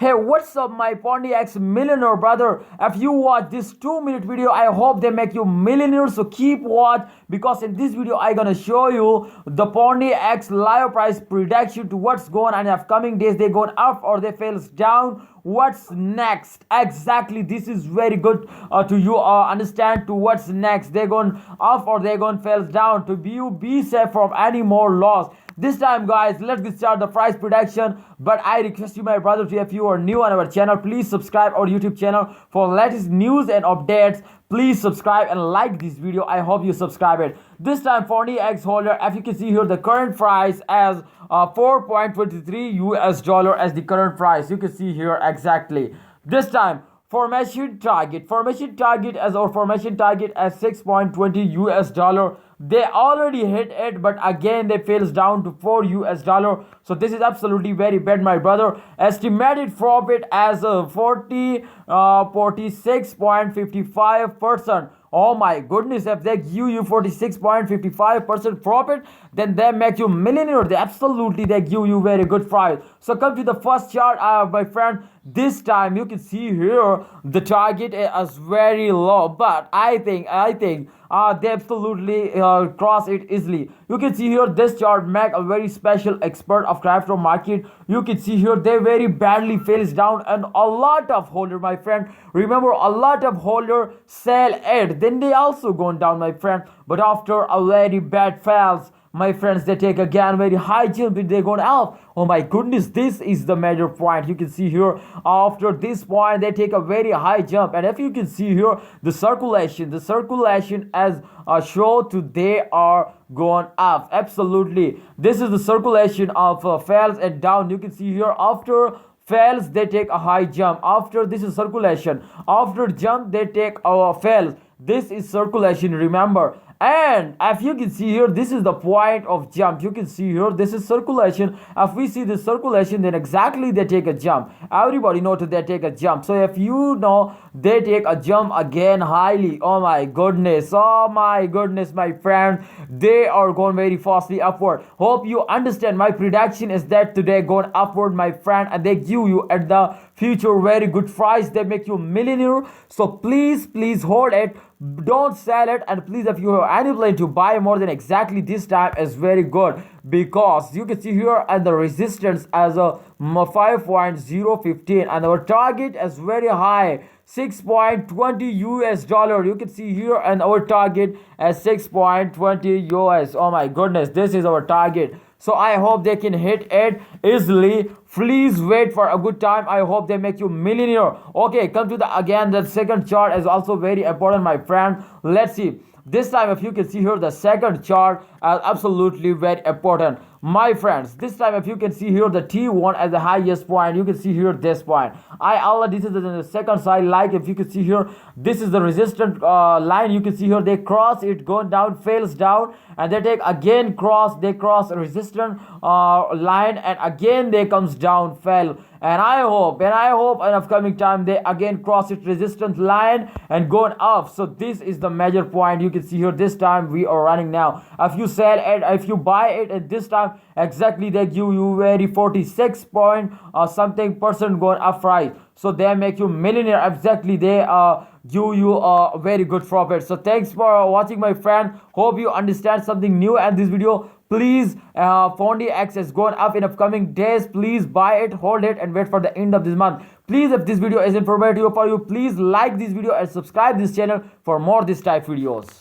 Hey, what's up, my Pundi X millionaire brother? If you watch this 2-minute video, I hope they make you millionaire. So keep watch, because in this video I gonna show you the Pundi X live price prediction to what's going on in upcoming days. They going up or they fails down. What's next? Exactly, this is very good to you understand to what's next. They're going up or they're going fails down to be safe from any more loss. This time, guys, let's get start the price prediction. But I request you, my brother, if you are new on our channel, please subscribe our YouTube channel for latest news and updates. Please subscribe and like this video. I hope you subscribe it. This time, Pundi X holder, if you can see here, the current price as 4.23 US dollar as the current price. You can see here exactly. This time, formation target as our formation target as 6.20 US dollar. They already hit it, but again they fails down to 4 US dollar. So this is absolutely very bad, my brother. Estimated profit as 46.55%. Oh my goodness, if they give you 46.55% profit, then they make you millionaire. They give you very good price. So come to the first chart, my friend. This time you can see here the target is very low, but I think they absolutely cross it easily. You can see here this chart make a very special expert of crypto market. You can see here they very badly fails down, and a lot of holder, my friend. Remember, a lot of holder sell it, then they also gone down, my friend. But after a very bad fails, my friends, they take again very high jump, they gone up. Oh my goodness, this is the major point. You can see here after this point they take a very high jump, and if you can see here the circulation as show to they are going up. Absolutely, this is the circulation of fails and down. You can see here after fails they take a high jump. After this is circulation, after jump they take a fails. This is circulation, remember. And if you can see here, this is the point of jump. You can see here this is circulation. If we see the circulation, then exactly they take a jump. Everybody know that they take a jump. So if you know they take a jump again highly, oh my goodness, my friend, they are going very fastly upward. Hope you understand. My prediction is that today going upward, my friend, and they give you at the future very good price. They make you millionaire. So please hold it, don't sell it, and please, if you have any plan to buy more, than exactly this time is very good, because you can see here and the resistance as a 5.015, and our target is very high, 6.20 US dollar. You can see here, and our target as 6.20 US. Oh my goodness, this is our target. So I hope they can hit it easily. Please wait for a good time. I hope they make you millionaire. Okay, come to the second chart is also very important, my friend. Let's see. This time, if you can see here, the second chart is absolutely very important, my friends. This time, if you can see here the T1 as the highest point, you can see here this point. This is the second side. Like if you can see here, this is the resistance line. You can see here they cross it, going down, fails down, and they take again cross. They cross a resistance line, and again they comes down, fell. And I hope in upcoming time they again cross it resistance line and going up. So this is the major point. You can see here this time we are running now. If you sell it, if you buy it at this time, exactly they give you very 46 point something percent going up price. So they make you millionaire. Exactly, they give you a very good profit. So thanks for watching, my friend. Hope you understand something new in this video. Please, Pundi X is going up in upcoming days. Please buy it, hold it, and wait for the end of this month. Please, if this video is informative for you, please like this video and subscribe this channel for more this type videos.